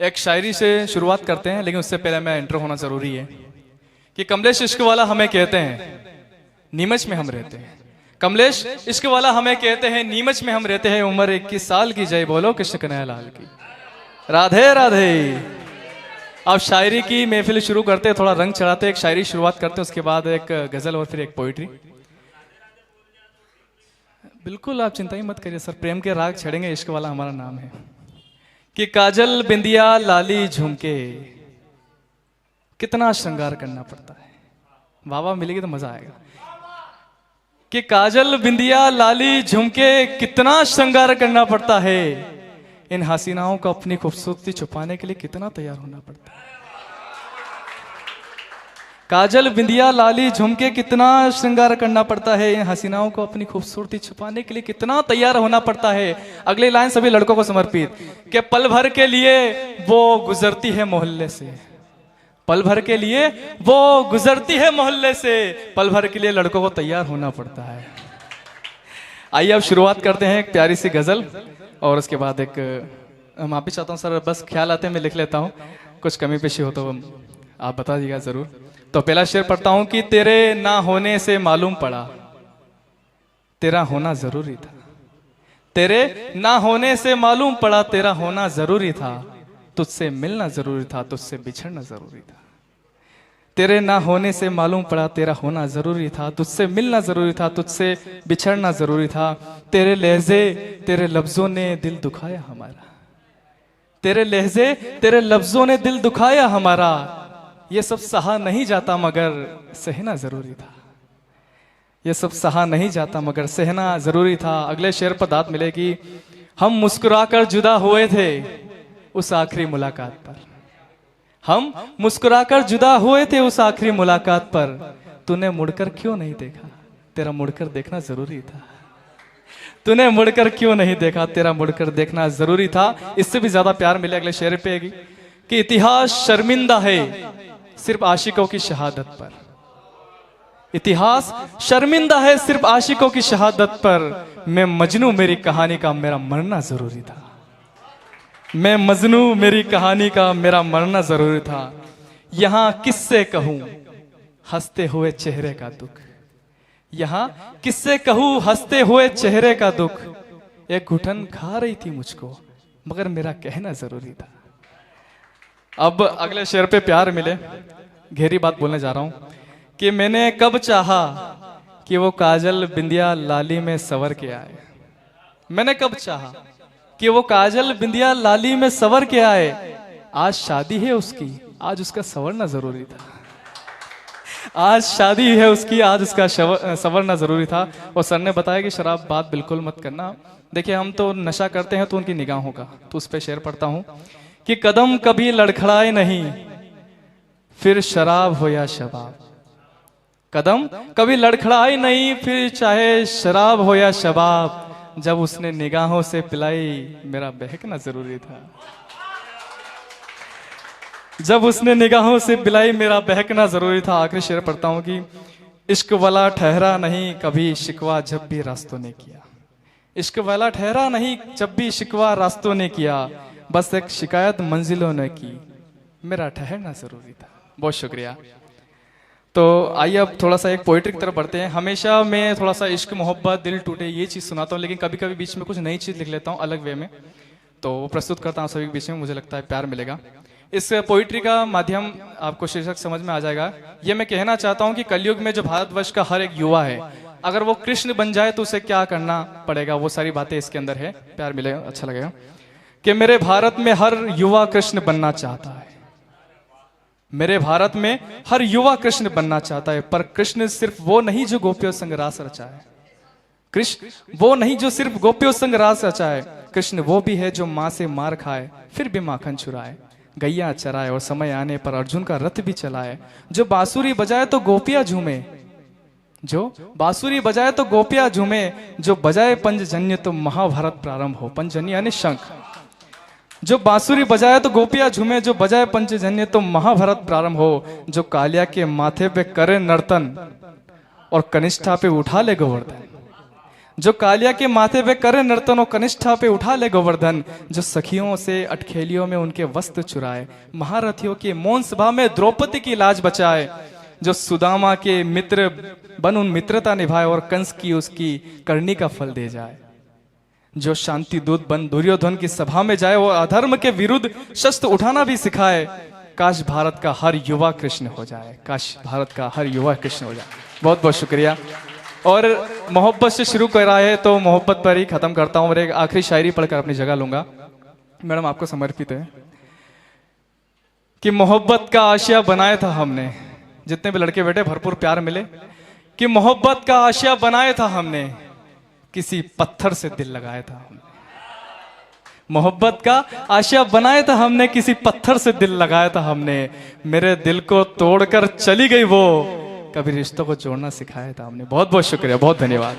एक शायरी से शुरुआत करते हैं, लेकिन उससे पहले मैं इंट्रो होना जरूरी है कि कमलेश इश्क वाला हमें कहते हैं नीमच में हम रहते हैं। कमलेश इश्क वाला हमें कहते हैं नीमच में हम रहते हैं। उम्र 21 साल की, जय बोलो कृष्ण कन्हैया लाल की। राधे राधे। अब शायरी की महफिल शुरू करते हैं, थोड़ा रंग चढ़ाते हैं, एक शायरी शुरुआत करते हैं, उसके बाद एक गजल और फिर एक पोइट्री। बिल्कुल आप चिंता ही मत करिए सर, प्रेम के राग छेड़ेंगे, इश्क वाला हमारा नाम है। कि काजल बिंदिया लाली झुमके कितना श्रृंगार करना पड़ता है। वाह वाह मिलेगी तो मजा आएगा। कि काजल बिंदिया लाली झुमके कितना श्रृंगार करना पड़ता है। इन हसीनाओं को अपनी खूबसूरती छुपाने के लिए कितना तैयार होना पड़ता है। काजल बिंदिया लाली झुमके कितना श्रृंगार करना पड़ता है। इन हसीनाओं को अपनी खूबसूरती छुपाने के लिए कितना तैयार होना पड़ता है। अगली लाइन सभी लड़कों को समर्पित। कि पल भर के लिए वो गुजरती है मोहल्ले से, पल भर के लिए वो गुजरती है मोहल्ले से। पल भर के लिए लड़कों को तैयार होना पड़ता है। आइए अब शुरुआत करते हैं एक प्यारी सी गजल, और उसके बाद एक माफी चाहता हूँ सर, बस ख्याल आते हैं मैं लिख लेता हूँ, कुछ कमी पेशी हो तो आप बता दीजिएगा जरूर। तो पहला शेर पढ़ता हूं कि तेरे ना होने से मालूम पड़ा तेरा होना जरूरी था। तेरे ना होने से मालूम पड़ा तेरा होना जरूरी था। तुझसे मिलना जरूरी था, तुझसे बिछड़ना जरूरी था। तेरे ना होने से मालूम पड़ा तेरा होना जरूरी था। तुझसे मिलना जरूरी था, तुझसे बिछड़ना जरूरी था। तेरे लहजे तेरे लफ्जों ने दिल दुखाया हमारा। तेरे लहजे तेरे लफ्जों ने दिल दुखाया हमारा। ये सब सहा नहीं जाता मगर सहना जरूरी था। ये सब सहा नहीं जाता मगर सहना जरूरी था। अगले शेर पर दाद मिलेगी। हम मुस्कुराकर जुदा हुए थे उस आखिरी मुलाकात पर। हम मुस्कुराकर जुदा हुए थे उस आखिरी मुलाकात पर। तूने मुड़कर क्यों नहीं देखा, तेरा मुड़कर देखना जरूरी था। तूने मुड़कर क्यों नहीं देखा, तेरा मुड़कर देखना जरूरी था। इससे भी ज्यादा प्यार मिले अगले शेर पे कि इतिहास शर्मिंदा है सिर्फ आशिकों की शहादत पर। इतिहास शर्मिंदा है सिर्फ आशिकों की शहादत पर। मैं मजनू मेरी कहानी का मेरा मरना जरूरी था। मैं मजनू मेरी कहानी का मेरा मरना जरूरी था। यहां किससे कहूं हंसते हुए चेहरे का दुख। यहां किससे कहूं हंसते हुए चेहरे का दुख। एक घुटन खा रही थी मुझको मगर मेरा कहना जरूरी था। अब अगले शेर पे प्यार मिले, गहरी बात बोलने जा रहा हूं कि मैंने कब चाहा कि वो काजल बिंदिया लाली में सवर के आए। मैंने कब चाहा कि वो काजल बिंदिया लाली में सवर के आए। आज शादी है उसकी, आज उसका संवरना जरूरी था। आज शादी है उसकी, आज उसका संवरना जरूरी था। और सर ने बताया कि शराब बात बिल्कुल मत करना। देखिए हम तो नशा करते हैं तो उनकी निगाहों का, तो उस पर शेर पढ़ता हूं कि कदम कभी लड़खड़ाए नहीं फिर शराब हो या शबाब। कदम कभी लड़खड़ाए नहीं फिर चाहे शराब हो या शबाब। जब उसने निगाहों से पिलाई मेरा बहकना जरूरी था। जब उसने निगाहों से पिलाई मेरा बहकना जरूरी था। आखिरी शेर पढ़ता हूं कि इश्क वाला ठहरा नहीं कभी शिकवा जब भी रास्तों ने किया। इश्क वाला ठहरा नहीं जब भी शिकवा रास्तों ने किया। बस एक शिकायत मंजिलों ने की मेरा ठहरना जरूरी था। बहुत शुक्रिया। तो आइए अब थोड़ा सा एक पोइट्री की तरफ बढ़ते हैं। हमेशा मैं थोड़ा सा इश्क मोहब्बत दिल टूटे ये चीज़ सुनाता हूँ, लेकिन कभी कभी बीच में कुछ नई चीज़ लिख लेता हूँ अलग वे में, तो वो प्रस्तुत करता हूँ सभी के बीच में। मुझे लगता है प्यार मिलेगा। इस पोइट्री का माध्यम आपको शीर्षक समझ में आ जाएगा। ये मैं कहना चाहता हूँ कि कलयुग में जो भारतवर्ष का हर एक युवा है, अगर वो कृष्ण बन जाए तो उसे क्या करना पड़ेगा, वो सारी बातें इसके अंदर है। प्यार मिलेगा, अच्छा लगेगा। कि मेरे भारत में हर युवा कृष्ण बनना चाहता है। मेरे भारत में हर युवा कृष्ण बनना चाहता है, पर कृष्ण सिर्फ वो नहीं जो गोपियों संग रास रचाए। कृष्ण वो नहीं जो सिर्फ गोपियों संग रास रचाए। कृष्ण वो भी है जो माँ से मार खाए फिर भी माखन चुराए। गैया चराए और समय आने पर अर्जुन का रथ भी चलाए। जो बांसुरी बजाए तो गोपियां झूमे, जो बांसुरी बजाए तो गोपियां झूमे। जो बजाए पंचजन्य तो महाभारत प्रारंभ हो। पंचजन्य यानी शंख। जो बांसुरी बजाए तो गोपियां झूमे, जो बजाए पंचजन्य तो महाभारत प्रारंभ हो। जो कालिया के माथे पे करे नर्तन और कनिष्ठा पे उठा ले गोवर्धन। जो कालिया के माथे पे करे नर्तन और कनिष्ठा पे उठा ले गोवर्धन, जो सखियों से अटखेलियों में उनके वस्त्र चुराए, महारथियों की मौन सभा में द्रौपदी की लाज बचाए, जो सुदामा के मित्र बन उन मित्रता निभाए और कंस की उसकी करनी का फल दे जाए, जो शांति दूत बन दुर्योधन की सभा में जाए और अधर्म के विरुद्ध शस्त्र उठाना भी सिखाए। काश भारत का हर युवा कृष्ण हो जाए, काश भारत का हर युवा कृष्ण हो जाए। बहुत बहुत शुक्रिया। और मोहब्बत से शुरू कर रहा है तो मोहब्बत पर ही खत्म करता हूं और एक आखिरी शायरी पढ़कर अपनी जगह लूंगा। मैडम आपको समर्पित है कि मोहब्बत का आशिया बनाया था हमने, जितने भी लड़के बैठे भरपूर प्यार मिले, कि मोहब्बत का आशिया बनाया था हमने, किसी पत्थर से दिल लगाया था हमने। मोहब्बत का आशिया बनाया था हमने, किसी पत्थर से दिल लगाया था हमने, मेरे दिल को तोड़कर चली गई वो, कभी रिश्तों को जोड़ना सिखाया था हमने। बहुत बहुत शुक्रिया, बहुत धन्यवाद।